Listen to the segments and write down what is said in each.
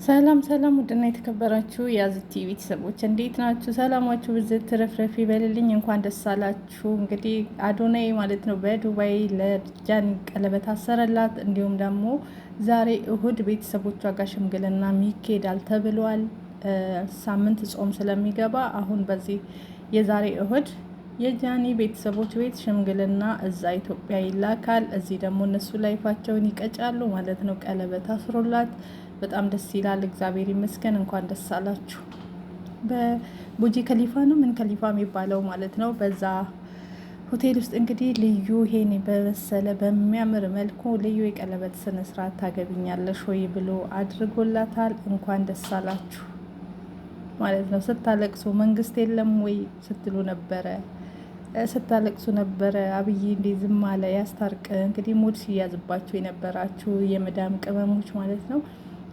ሰላም ሰላም ውድና የተከበራችሁ የያዝት ቲቪ ቤተሰቦች እንዴት ናችሁ? ሰላማችሁ ብዝት ትረፍረፍ ይበልልኝ። እንኳን ደስ አላችሁ። እንግዲህ አዶናይ ማለት ነው በዱባይ ለጃኒ ቀለበት አሰረላት። እንዲሁም ደግሞ ዛሬ እሁድ ቤተሰቦቿ ጋር ሽምግልና ይካሄዳል ተብሏል። ሳምንት ጾም ስለሚገባ አሁን በዚህ የዛሬ እሁድ የጃኒ ቤተሰቦች ቤት ሽምግልና እዛ ኢትዮጵያ ይላካል። እዚህ ደግሞ እነሱ ላይፋቸውን ይቀጫሉ ማለት ነው። ቀለበት አስሮላት በጣም ደስ ይላል። እግዚአብሔር ይመስገን። እንኳን ደስ አላችሁ። በቡጂ ከሊፋ ነው ምን ከሊፋ የሚባለው ማለት ነው። በዛ ሆቴል ውስጥ እንግዲህ ልዩ ይሄን በመሰለ በሚያምር መልኩ ልዩ የቀለበት ስነስርዓት ታገብኛለሽ ወይ ብሎ አድርጎላታል። እንኳን ደስ አላችሁ ማለት ነው። ስታለቅሱ መንግስት የለም ወይ ስትሉ ነበረ፣ ስታለቅሱ ነበረ። አብይ እንዴ ዝም አለ ያስታርቅ። እንግዲህ ሙድ ሲያዝባችሁ የነበራችሁ የመዳም ቅመሞች ማለት ነው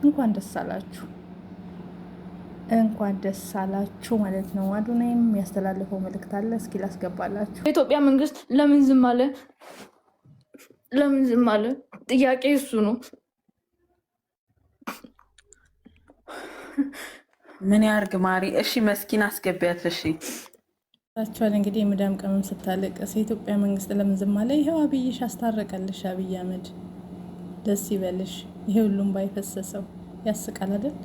እንኳን ደስ አላችሁ፣ እንኳን ደስ አላችሁ ማለት ነው። አዶናይም ያስተላልፈው መልእክት አለ። እስኪ ላስገባላችሁ። የኢትዮጵያ መንግስት ለምን ዝም አለ? ለምን ዝም አለ? ጥያቄ እሱ ነው። ምን ያርግ ማሪ? እሺ መስኪን አስገቢያት። እሺ ታችኋል። እንግዲህ የመዳም ቅመም ስታለቅስ የኢትዮጵያ መንግስት ለምን ዝም አለ? ይሄው አብይሽ አስታረቀልሽ። አብይ አህመድ ደስ ይበልሽ። ይሄ ሁሉም ባይፈሰሰው ያስቃል አይደል?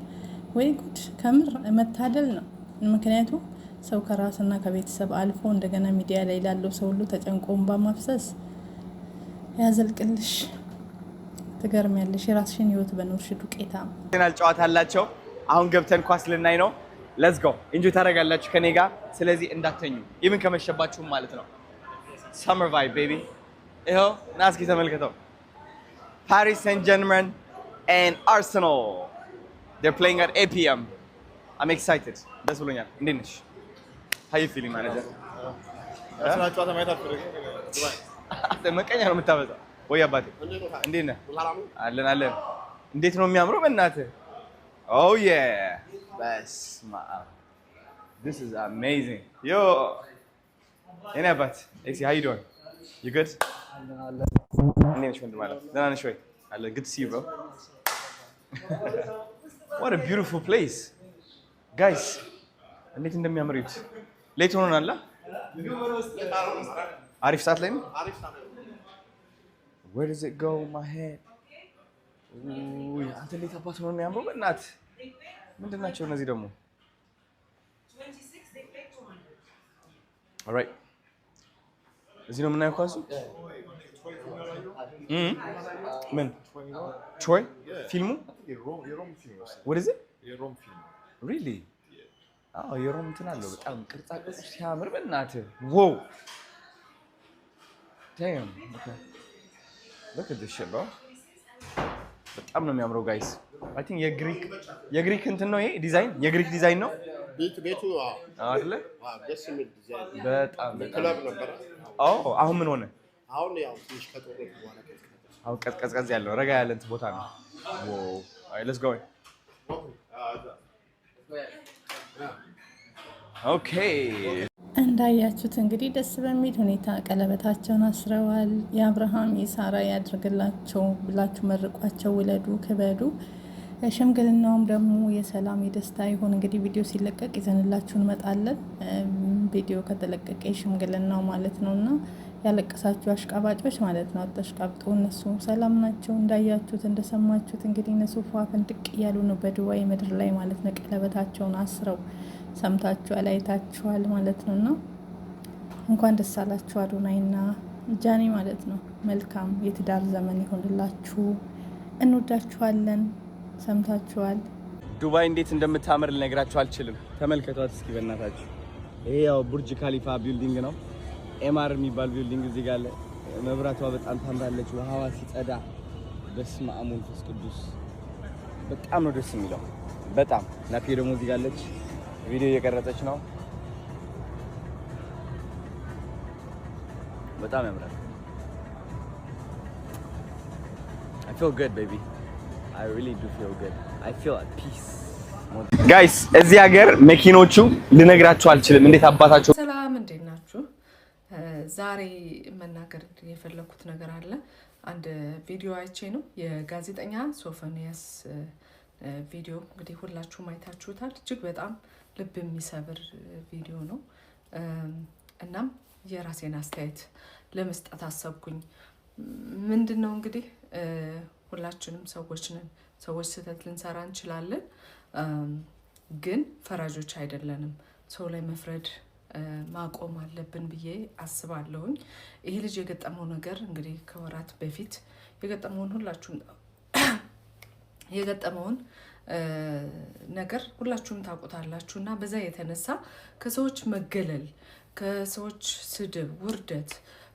ወይ ጉድ! ከምር መታደል ነው። ምክንያቱም ሰው ከራስና ከቤተሰብ አልፎ እንደገና ሚዲያ ላይ ላለው ሰው ሁሉ ተጨንቆን በማፍሰስ ያዘልቅልሽ። ትገርሚያለሽ። የራስሽን ህይወት በኖርሽ ዱቄታ ጨዋታ አላቸው። አሁን ገብተን ኳስ ልናይ ነው። ሌትስ ጎ ኢንጆይ ታደርጋላችሁ ከኔ ጋር። ስለዚህ እንዳተኙ ኢቭን ከመሸባችሁም ማለት ነው። ሰመር ቫይብ ቤቢ። ይኸው ና እስኪ ተመልከተው። Paris Saint-Germain and Arsenal. They're playing at 8 p.m. I'm excited. ደስ ብሎኛል። እንዴት ነሽ? How you feeling manager? መቀኛ ነው የምታበዛው ወይ አባቴ? እንዴት ነህ? አለን አለን። እንዴት ነው የሚያምረው በእናትህ? Oh yeah. በስመ አብ. This is amazing. Yo. የኔ አባት ኤክሲ how you doing? You good? እንዴት ነሽ ወንድም አለ? ደህና ነሽ ወይ? አለ good to see you bro. What a beautiful place. Guys, እንዴት እንደሚያምር እዩት። ሌት ሆኖናል። አሪፍ ሰዓት ላይ ነው። Where does it go my head? ኡይ አንተ እንዴት አባት ነው የሚያምረው በእናትህ። ምንድን ናቸው እነዚህ ደግሞ? All right. እዚህ ነው የምናየው ኳሱ? ምን ትሮይ ፊልሙ? What is it? የሮም ፊልም Really? አዎ የሮም እንትን አለው በጣም ቅርጻ ቅርጽ ሲያምር በእናትህ። Wow. Damn. Okay. Look at this shit bro. በጣም ነው የሚያምረው ጋይስ። አይ ቲንክ የግሪክ እንትን ነው ይሄ ዲዛይን፣ የግሪክ ዲዛይን ነው ቤቱ አይደለ? ደስ የሚል ዲዛይን በጣም ክለብ ነበር። አሁን ምን ሆነ? አሁን ያው ትንሽ ከጦርነት በኋላ አሁን ቀዝቀዝ ያለው ረጋ ያለ እንትን ቦታ ነው። ዋው አይ ሌትስ ጎ ኦኬ። እንዳያችሁት እንግዲህ ደስ በሚል ሁኔታ ቀለበታቸውን አስረዋል። የአብርሃም የሳራ ያድርግላቸው ብላችሁ መርቋቸው፣ ውለዱ ክበዱ። ሽምግልናውም ደግሞ የሰላም የደስታ ይሁን። እንግዲህ ቪዲዮ ሲለቀቅ ይዘንላችሁ እንመጣለን። ቪዲዮ ከተለቀቀ የሽምግልናው ማለት ነው። እና ያለቀሳችሁ አሽቃባጮች ማለት ነው አታሽቃብጡ። እነሱ ሰላም ናቸው እንዳያችሁት እንደሰማችሁት። እንግዲህ እነሱ ፏፍንድቅ እያሉ ነው በዱባይ ምድር ላይ ማለት ነው። ቀለበታቸውን አስረው ሰምታችኋል፣ አይታችኋል ማለት ነው። እና እንኳን ደስ አላችሁ አዶናይና ጃኒ ማለት ነው። መልካም የትዳር ዘመን ይሆንላችሁ። እንወዳችኋለን። ሰምታችኋል። ዱባይ እንዴት እንደምታምር ልነግራችሁ አልችልም። ተመልከቷት እስኪ በእናታችሁ። ይሄ ያው ቡርጅ ካሊፋ ቢልዲንግ ነው። ኤምአር የሚባል ቢልዲንግ እዚህ ጋር አለ። መብራቷ በጣም ታምራለች። ውሃዋ ሲጸዳ በስመ አብ ወመንፈስ ቅዱስ በጣም ነው ደስ የሚለው። በጣም ናፊ ደግሞ እዚህ ጋር አለች። ቪዲዮ እየቀረጸች ነው። በጣም ያምራል። I feel good baby. I really do feel good. I feel at peace. Guys, እዚህ ሀገር መኪኖቹ ልነግራችሁ አልችልም እንዴት አባታችሁ። ሰላም እንዴት ናችሁ? ዛሬ መናገር የፈለኩት ነገር አለ። አንድ ቪዲዮ አይቼ ነው የጋዜጠኛ ሶፎንያስ ቪዲዮ እንግዲህ ሁላችሁም አይታችሁታል። እጅግ በጣም ልብ የሚሰብር ቪዲዮ ነው። እናም የራሴን አስተያየት ለመስጠት አሰብኩኝ። ምንድነው እንግዲህ ሁላችንም ሰዎች ነን። ሰዎች ስህተት ልንሰራ እንችላለን፣ ግን ፈራጆች አይደለንም። ሰው ላይ መፍረድ ማቆም አለብን ብዬ አስባለሁኝ። ይሄ ልጅ የገጠመው ነገር እንግዲህ ከወራት በፊት የገጠመውን ሁላችሁም የገጠመውን ነገር ሁላችሁም ታውቁታላችሁ እና በዛ የተነሳ ከሰዎች መገለል፣ ከሰዎች ስድብ፣ ውርደት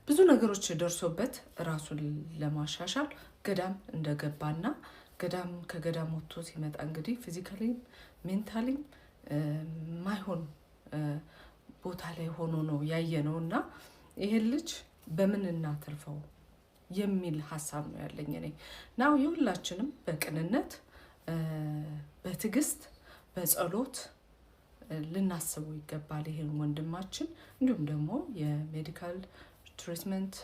ብዙ ነገሮች ደርሶበት ራሱን ለማሻሻል ገዳም እንደገባና ገዳም ከገዳም ወጥቶ ሲመጣ እንግዲህ ፊዚካሊም ሜንታሊም ማይሆን ቦታ ላይ ሆኖ ነው ያየነው እና ይሄን ልጅ በምን እናተርፈው የሚል ሐሳብ ነው ያለኝ እኔ። ናው የሁላችንም በቅንነት በትዕግስት በጸሎት ልናስበው ይገባል ይሄን ወንድማችን። እንዲሁም ደግሞ የሜዲካል ትሪትመንት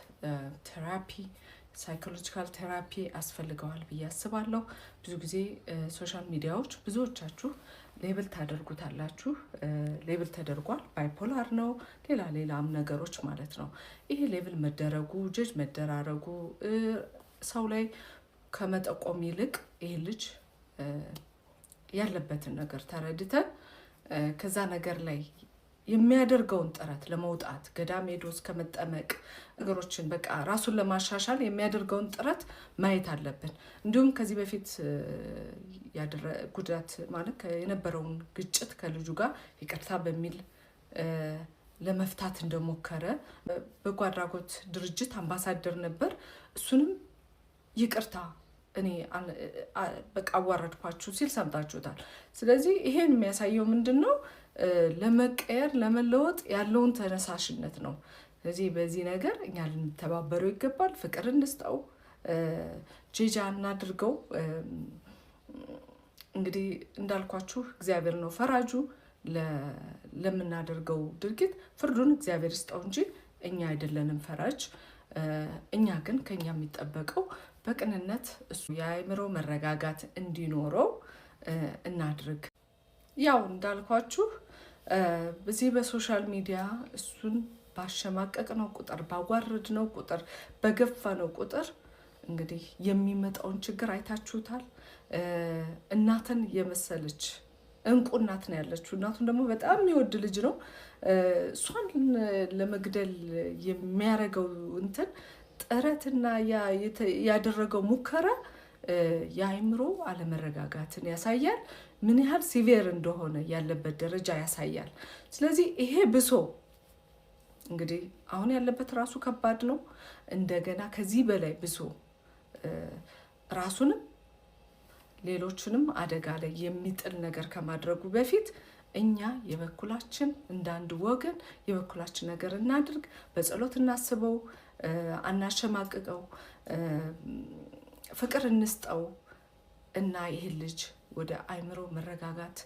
ቴራፒ ሳይኮሎጂካል ቴራፒ ያስፈልገዋል ብዬ አስባለሁ። ብዙ ጊዜ ሶሻል ሚዲያዎች ብዙዎቻችሁ ሌብል ታደርጉታላችሁ። ሌብል ተደርጓል፣ ባይፖላር ነው፣ ሌላም ነገሮች ማለት ነው። ይሄ ሌብል መደረጉ ጀጅ መደራረጉ ሰው ላይ ከመጠቆም ይልቅ ይሄ ልጅ ያለበትን ነገር ተረድተን ከዛ ነገር ላይ የሚያደርገውን ጥረት ለመውጣት ገዳም ሄዶ እስከመጠመቅ ነገሮችን በቃ ራሱን ለማሻሻል የሚያደርገውን ጥረት ማየት አለብን። እንዲሁም ከዚህ በፊት ጉዳት ማለት የነበረውን ግጭት ከልጁ ጋር ይቅርታ በሚል ለመፍታት እንደሞከረ በጎ አድራጎት ድርጅት አምባሳደር ነበር። እሱንም ይቅርታ እኔ በቃ አዋረድኳችሁ ሲል ሰምታችሁታል። ስለዚህ ይሄን የሚያሳየው ምንድነው? ለመቀየር ለመለወጥ ያለውን ተነሳሽነት ነው። ስለዚህ በዚህ ነገር እኛ ልንተባበረው ይገባል። ፍቅር እንስጠው፣ ጄጃ እናድርገው። እንግዲህ እንዳልኳችሁ እግዚአብሔር ነው ፈራጁ። ለምናደርገው ድርጊት ፍርዱን እግዚአብሔር ይስጠው እንጂ እኛ አይደለንም ፈራጅ። እኛ ግን ከኛ የሚጠበቀው በቅንነት እሱ የአእምሮ መረጋጋት እንዲኖረው እናድርግ። ያው እንዳልኳችሁ በዚህ በሶሻል ሚዲያ እሱን ባሸማቀቅነው ቁጥር ባዋረድነው ቁጥር በገፋነው ቁጥር እንግዲህ የሚመጣውን ችግር አይታችሁታል። እናትን የመሰለች እንቁ እናት ነው ያለችው። እናቱን ደግሞ በጣም የሚወድ ልጅ ነው። እሷን ለመግደል የሚያደርገው እንትን ጥረትና ያደረገው ሙከራ የአእምሮ አለመረጋጋትን ያሳያል። ምን ያህል ሲቪር እንደሆነ ያለበት ደረጃ ያሳያል። ስለዚህ ይሄ ብሶ እንግዲህ አሁን ያለበት ራሱ ከባድ ነው። እንደገና ከዚህ በላይ ብሶ ራሱንም ሌሎችንም አደጋ ላይ የሚጥል ነገር ከማድረጉ በፊት እኛ የበኩላችን እንዳንድ ወገን የበኩላችን ነገር እናድርግ። በጸሎት እናስበው፣ አናሸማቅቀው፣ ፍቅር እንስጠው እና ይሄ ልጅ ወደ አእምሮ መረጋጋት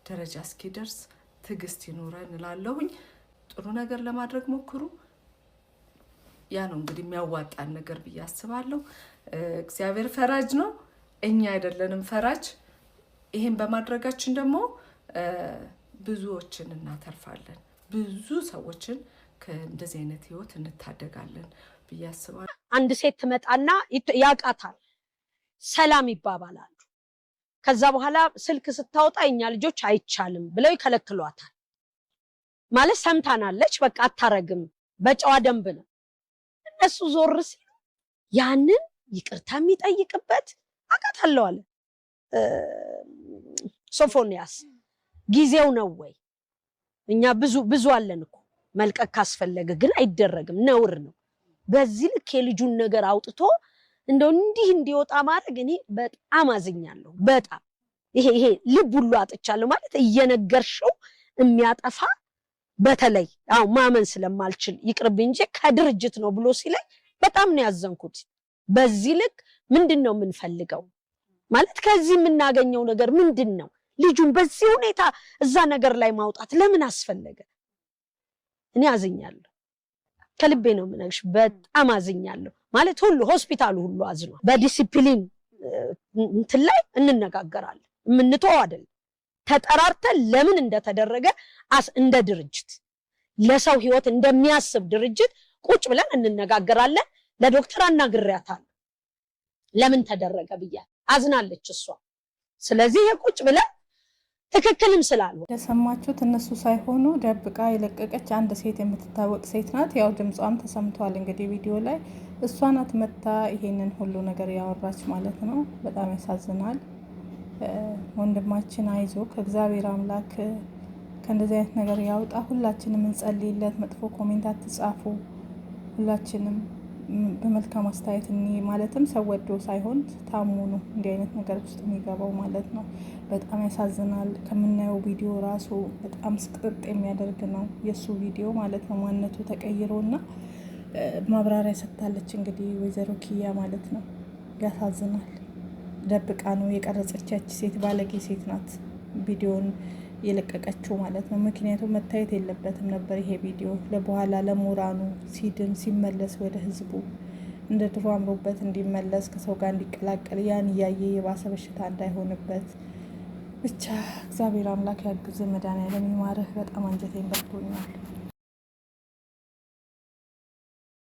ደረጃ እስኪደርስ ትዕግስት ይኖረን እላለሁኝ። ጥሩ ነገር ለማድረግ ሞክሩ። ያ ነው እንግዲህ የሚያዋጣን ነገር ብዬ አስባለሁ። እግዚአብሔር ፈራጅ ነው፣ እኛ አይደለንም ፈራጅ። ይሄን በማድረጋችን ደግሞ ብዙዎችን እናተርፋለን፣ ብዙ ሰዎችን ከእንደዚህ አይነት ህይወት እንታደጋለን ብዬ አስባለሁ። አንድ ሴት ትመጣና ያቃታል፣ ሰላም ይባባላሉ። ከዛ በኋላ ስልክ ስታወጣ እኛ ልጆች አይቻልም ብለው ይከለክሏታል። ማለት ሰምታናለች፣ በቃ አታረግም፣ በጨዋ ደንብ ነው። እነሱ ዞር ሲሉ ያንን ይቅርታ የሚጠይቅበት አቃታለሁ አለ ሶፎንያስ። ጊዜው ነው ወይ? እኛ ብዙ አለን እኮ መልቀቅ ካስፈለገ፣ ግን አይደረግም፣ ነውር ነው። በዚህ ልክ የልጁን ነገር አውጥቶ እንደው እንዲህ እንዲወጣ ማድረግ እኔ በጣም አዝኛለሁ። በጣም ይሄ ልብ ሁሉ አጥቻለሁ። ማለት እየነገርሽው የሚያጠፋ በተለይ ማመን ስለማልችል ይቅርብ እንጂ ከድርጅት ነው ብሎ ሲለኝ በጣም ነው ያዘንኩት። በዚህ ልክ ምንድነው የምንፈልገው? ማለት ከዚህ የምናገኘው ነገር ምንድነው? ልጁን በዚህ ሁኔታ እዛ ነገር ላይ ማውጣት ለምን አስፈለገ? እኔ አዝኛለሁ፣ ከልቤ ነው የምነግርሽ። በጣም አዝኛለሁ። ማለት ሁሉ ሆስፒታሉ ሁሉ አዝኗል። በዲሲፕሊን እንትን ላይ እንነጋገራለን። የምንተው አይደለም። ተጠራርተን ለምን እንደተደረገ እንደ ድርጅት ለሰው ህይወት እንደሚያስብ ድርጅት ቁጭ ብለን እንነጋገራለን። ለዶክተር አናግሬያታለሁ ለምን ተደረገ ብያ አዝናለች እሷ። ስለዚህ የቁጭ ብለን ትክክልም ስላልሆነ እንደሰማችሁት እነሱ ሳይሆኑ ደብቃ የለቀቀች አንድ ሴት የምትታወቅ ሴት ናት። ያው ድምጿም ተሰምቷል እንግዲህ ቪዲዮ ላይ እሷ ናት መታ ይሄንን ሁሉ ነገር ያወራች ማለት ነው። በጣም ያሳዝናል። ወንድማችን አይዞ ከእግዚአብሔር አምላክ ከእንደዚህ አይነት ነገር ያውጣ። ሁላችንም እንጸልይለት። መጥፎ ኮሜንት አትጻፉ። ሁላችንም በመልካም አስተያየት ማለትም ሰው ወዶ ሳይሆን ታሙ ነው እንዲህ አይነት ነገር ውስጥ የሚገባው ማለት ነው። በጣም ያሳዝናል። ከምናየው ቪዲዮ ራሱ በጣም ስቅጥጥ የሚያደርግ ነው የእሱ ቪዲዮ ማለት ነው። ማንነቱ ተቀይሮና ማብራሪያ ሰጥታለች እንግዲህ ወይዘሮ ኪያ ማለት ነው። ያሳዝናል። ደብቃ ነው የቀረጸቻች ሴት ባለጌ ሴት ናት ቪዲዮን የለቀቀችው ማለት ነው። ምክንያቱም መታየት የለበትም ነበር ይሄ ቪዲዮ። ለበኋላ ለሞራኑ ሲድን ሲመለስ ወደ ህዝቡ እንደ ድሮ አምሮበት እንዲመለስ ከሰው ጋር እንዲቀላቀል ያን እያየ የባሰ በሽታ እንዳይሆንበት ብቻ እግዚአብሔር አምላክ ያግዝ። መድኃኒዓለም ይማርህ። በጣም አንጀቴን በልቶኛል።